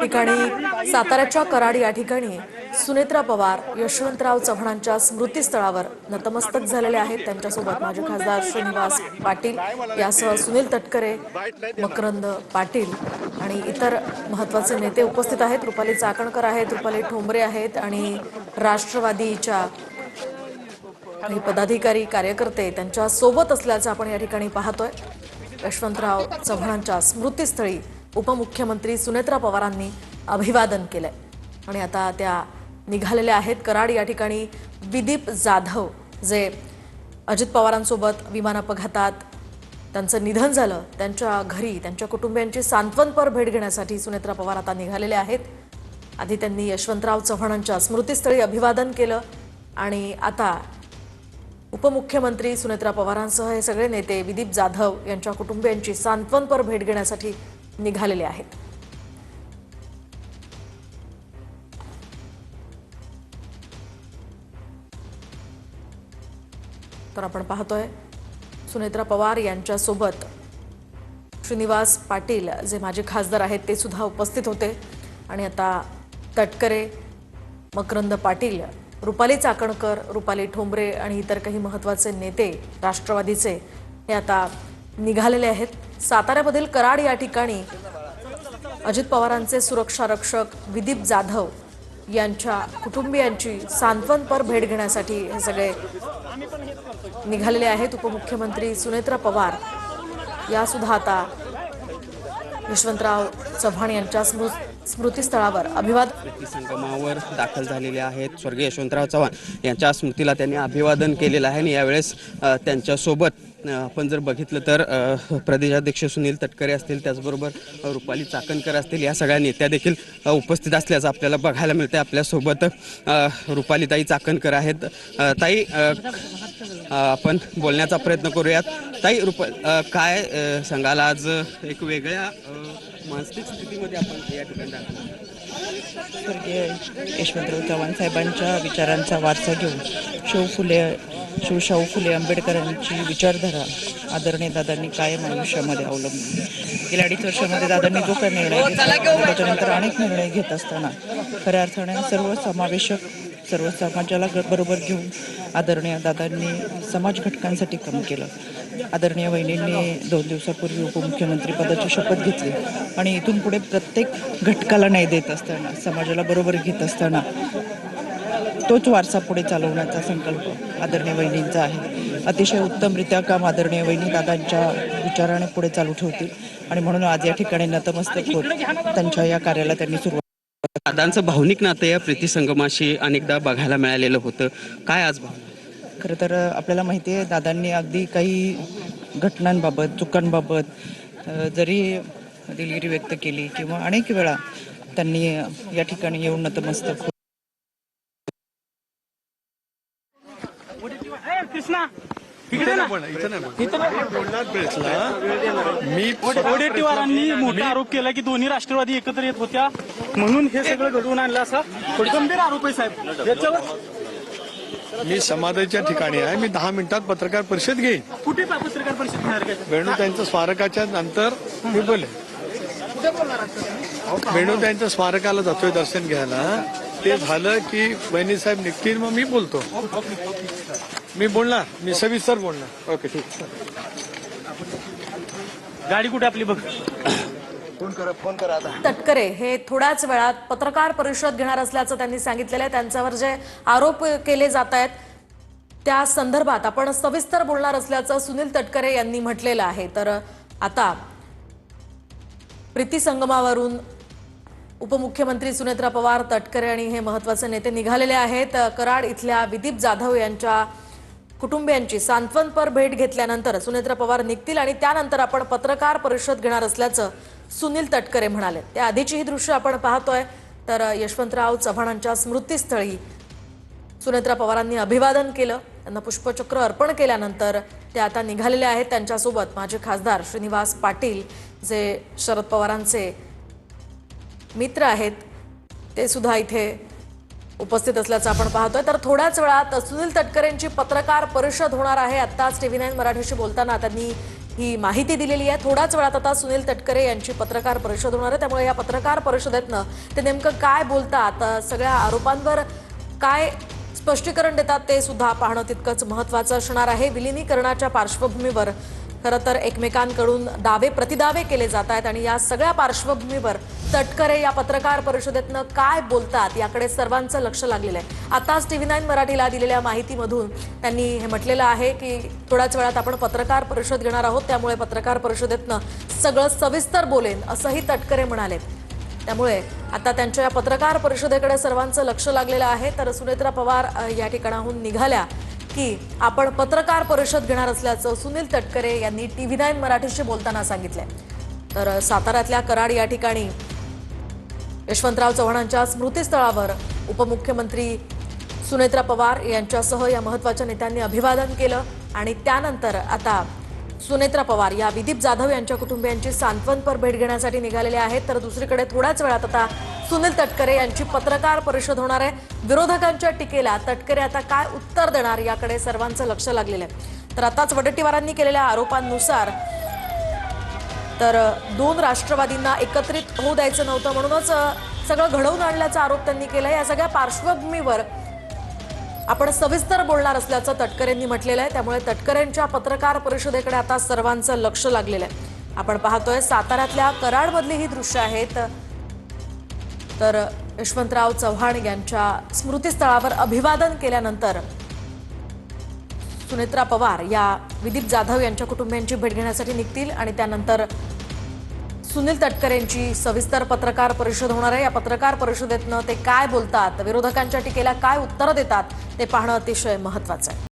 ठिकाणी साताऱ्याच्या कराड या ठिकाणी सुनेत्रा पवार यशवंतराव चव्हाणांच्या स्मृतीस्थळावर नतमस्तक झालेले आहेत। त्यांच्यासोबत माजी खासदार श्रीनिवास पाटील यासह सुनील तटकरे, मकरंद पाटील आणि इतर महत्त्वाचे नेते उपस्थित आहेत। रुपाली चाकणकर आहेत, रुपाली ठोंबरे आहेत आणि राष्ट्रवादीच्या काही पदाधिकारी कार्यकर्ते त्यांच्या सोबत असल्याचं आपण या ठिकाणी पाहतोय। यशवंतराव चव्हाणांच्या स्मृतीस्थळी उपमुख्यमंत्री सुनेत्रा पवारांनी अभिवादन केलंय आणि आता त्या निघालेल्या आहेत। कराड या ठिकाणी विदीप जाधव जे अजित पवारांसोबत विमान अपघातात त्यांचं निधन झालं, त्यांच्या घरी त्यांच्या कुटुंबियांची सांत्वनपर भेट घेण्यासाठी सुनेत्रा पवार आता निघालेले आहेत। आधी त्यांनी यशवंतराव चव्हाणांच्या स्मृतीस्थळी अभिवादन केलं आणि आता उपमुख्यमंत्री सुनेत्रा पवारांसह हे सगळे नेते विदीप जाधव यांच्या कुटुंबियांची सांत्वनपर भेट घेण्यासाठी निघालेले आहेत। तर आपण पाहतोय सुनेत्रा पवार यांच्या सोबत श्रीनिवास पाटील जे माजी खासदार आहेत ते सुद्धा उपस्थित होते आणि आता तटकरे, मकरंद पाटील, रुपाली चाकणकर, रुपाली ठोंबरे आणि इतर काही महत्त्वाचे नेते राष्ट्रवादीचे हे आता निघालेले आहेत। साताऱ्यामधील कराड या ठिकाणी अजित पवारांचे सुरक्षा रक्षक विदीप जाधव यांच्या कुटुंबियांची सांत्वनपर भेट घेण्यासाठी हे सगळे निघालेले आहेत। उपमुख्यमंत्री सुनेत्रा पवार या सुद्धा आता यशवंतराव चव्हाण यांच्या स्मृतीस्थळावर अभिवादन संगमावर दाखल झालेले आहेत। स्वर्गीय यशवंतराव चव्हाण यांच्या स्मृतीला त्यांनी अभिवादन केलेलं आहे आणि यावेळेस त्यांच्यासोबत आपण जर बघितलं तर प्रदेशाध्यक्ष सुनील तटकरे असतील, त्याचबरोबर रुपाली चाकणकर असतील, या सगळ्या नेत्या देखील उपस्थित असल्याचं आपल्याला बघायला मिळते। आपल्यासोबत रुपालीताई चाकणकर आहेत। ताई, आपण बोलण्याचा प्रयत्न करूयात। ताई, काय सांगाल, आज एक वेगळ्या मानसिक स्थितीमध्ये आपण या ठिकाणी स्वर्गीय यशवंतराव चव्हाण साहेबांच्या विचारांचा वारसा घेऊन शिवशाहू फुले आंबेडकरांची विचारधारा आदरणीय दादांनी कायम आयुष्यामध्ये अवलंबली। गेल्या 2.5 वर्षामध्ये दादांनी जो काही निर्णय घेतला, त्याच्यानंतर अनेक निर्णय घेत असताना खऱ्या अर्थाने सर्वसमावेशक सर्व समाजाला बरोबर घेऊन आदरणीय दादांनी समाज घटकांसाठी काम केलं। आदरणीय वहिनींनी 2 दिवसापूर्वी उपमुख्यमंत्री पदाची शपथ घेतली आणि इथून पुढे प्रत्येक घटकाला न्याय देत असताना, समाजाला बरोबर घेत असताना तोच वारसा पुढे चालवण्याचा संकल्प आदरणीय वहिनींचा आहे। अतिशय उत्तमरित्या काम आदरणीय वहिनी दादांच्या विचाराने पुढे चालू ठेवतील आणि म्हणून आज या ठिकाणी नतमस्तक होत त्यांच्या या कार्याला त्यांनी सुरुवात। दादांचं भावनिक नातं या प्रीतिसंगमाशी अनेकदा बघायला मिळालेलं होतं, काय आज भावना? खरं तर आपल्याला माहिती आहे, दादांनी अगदी काही घटनांबाबत, चुकांबाबत जरी दिलगिरी व्यक्त केली किंवा अनेक वेळा त्यांनी या ठिकाणी येऊन नतमस्तक होत वडेट्टीवारांनी मोठा आरोप केला की दोन्ही राष्ट्रवादी एकत्र येत होत्या म्हणून हे सगळं घडवून आणलं, असा गंभीर आरोप आहे साहेब याच्यावर। मी समाधाच्या ठिकाणी आहे, मी 10 मिनिटात पत्रकार परिषद घेईन। कुठे पत्रकार परिषद घेणार? वेणुताईंच्या स्मारकाच्या नंतर मी बोले, वेणुताईंच्या स्मारकाला जातोय दर्शन घ्यायला, ते झालं की बहिणी साहेब निघतील, मग मी बोलतो, मी बोलणार, मी सविस्तर बोलणार। ओके, ठीक। गाडी कुठे आपली बघ, फोन करा आता। तटकरे हे थोड्याच वेळात पत्रकार परिषद घेणार असल्याचं त्यांनी सांगितलेलं आहे। त्यांच्यावर जे आरोप केले जात आहेत त्या संदर्भात आपण सविस्तर बोलणार असल्याचं सुनील तटकरे यांनी म्हटलेलं आहे। तर आता प्रीतिसंगमावरून उपमुख्यमंत्री सुनेत्रा पवार, तटकरे आणि हे महत्त्वाचे नेते निघालेले आहेत। कराड इथल्या विदीप जाधव यांच्या कुटुंबियांची सांत्वनपर भेट घेतल्यानंतर सुनेत्रा पवार निघतील आणि त्यानंतर आपण पत्रकार परिषद घेणार असल्याचं सुनील तटकरे म्हणाले। त्या आधीची ही दृश्य आपण पाहतोय। तर यशवंतराव चव्हाणांच्या स्मृतीस्थळी सुनेत्रा पवारांनी अभिवादन केलं, त्यांना पुष्पचक्र अर्पण केल्यानंतर ते आता निघालेले आहेत। त्यांच्यासोबत माजी खासदार श्रीनिवास पाटील जे शरद पवारांचे मित्र आहेत ते सुद्धा इथे उपस्थित असल्याचं आपण पाहतोय. तर थोड्याच वेळात सुनील तटकरेंची पत्रकार परिषद होणार आहे. आत्ताच TV9 मराठीशी बोलताना त्यांनी ही माहिती दिलेली आहे. थोड्याच वेळात आता सुनील तटकरे यांची पत्रकार परिषद होणार आहे. त्यामुळे या पत्रकार परिषदेतनं ते नेमकं काय बोलतात, सगळ्या आरोपांवर काय स्पष्टीकरण देतात ते सुद्धा पाहणं तितकंच महत्त्वाचं असणार आहे. विलिनीकरणाच्या पार्श्वभूमीवर खरं तर एकमेकांकडून दावे प्रतिदावे केले जात आहेत आणि या सगळ्या पार्श्वभूमीवर तटकरे या पत्रकार परिषदेतनं काय बोलतात याकडे सर्वांचं लक्ष लागलेलं आहे. आताच TV9 मराठीला दिलेल्या माहितीमधून त्यांनी हे म्हटलेलं आहे की थोड्याच वेळात आपण पत्रकार परिषद घेणार आहोत, त्यामुळे पत्रकार परिषदेतनं सगळं सविस्तर बोलेन असंही तटकरे म्हणाले. त्यामुळे आता त्यांच्या या पत्रकार परिषदेकडे सर्वांचं लक्ष लागलेलं आहे. तर सुनेत्रा पवार या ठिकाणाहून निघाल्या की आपण पत्रकार परिषद घेणार असल्याचं सुनील तटकरे यांनी TV9 मराठीशी बोलताना सांगितलंय. तर साताऱ्यातल्या कराड या ठिकाणी यशवंतराव चव्हाणांच्या स्मृतीस्थळावर उपमुख्यमंत्री सुनेत्रा पवार यांच्यासह या महत्त्वाच्या नेत्यांनी अभिवादन केलं आणि त्यानंतर आता सुनेत्रा पवार या विदीप जाधव यांच्या कुटुंबियांची सांत्वनपर भेट घेण्यासाठी निघालेले आहेत. तर दुसरीकडे थोड्याच वेळात आता सुनील तटकरे यांची पत्रकार परिषद होणार आहे. विरोधकांच्या टीकेला तटकरे आता काय उत्तर देणार याकडे सर्वांचं लक्ष लागलेलं आहे. तर आताच वडेट्टीवारांनी केलेल्या आरोपांनुसार तर 2 राष्ट्रवादींना एकत्रित होऊ द्यायचं नव्हतं, म्हणूनच सगळं घडवून आणल्याचा आरोप त्यांनी केला. या सगळ्या पार्श्वभूमीवर आपण सविस्तर बोलणार असल्याचं तटकरेंनी म्हटलेलं आहे. त्यामुळे तटकरेंच्या पत्रकार परिषदेकडे आता सर्वांचं लक्ष लागलेलं आहे. आपण पाहतोय साताऱ्यातल्या कराडमधली ही दृश्य आहेत. तर यशवंतराव चव्हाण यांच्या स्मृतीस्थळावर अभिवादन केल्यानंतर सुनेत्रा पवार या विदीप जाधव यांच्या कुटुंबियांची भेट घेण्यासाठी निघतील आणि त्यानंतर सुनील तटकरेंची सविस्तर पत्रकार परिषद होणार आहे. या पत्रकार परिषदेतनं ते काय बोलतात, विरोधकांच्या टीकेला काय उत्तर देतात ते पाहणं अतिशय महत्त्वाचं आहे.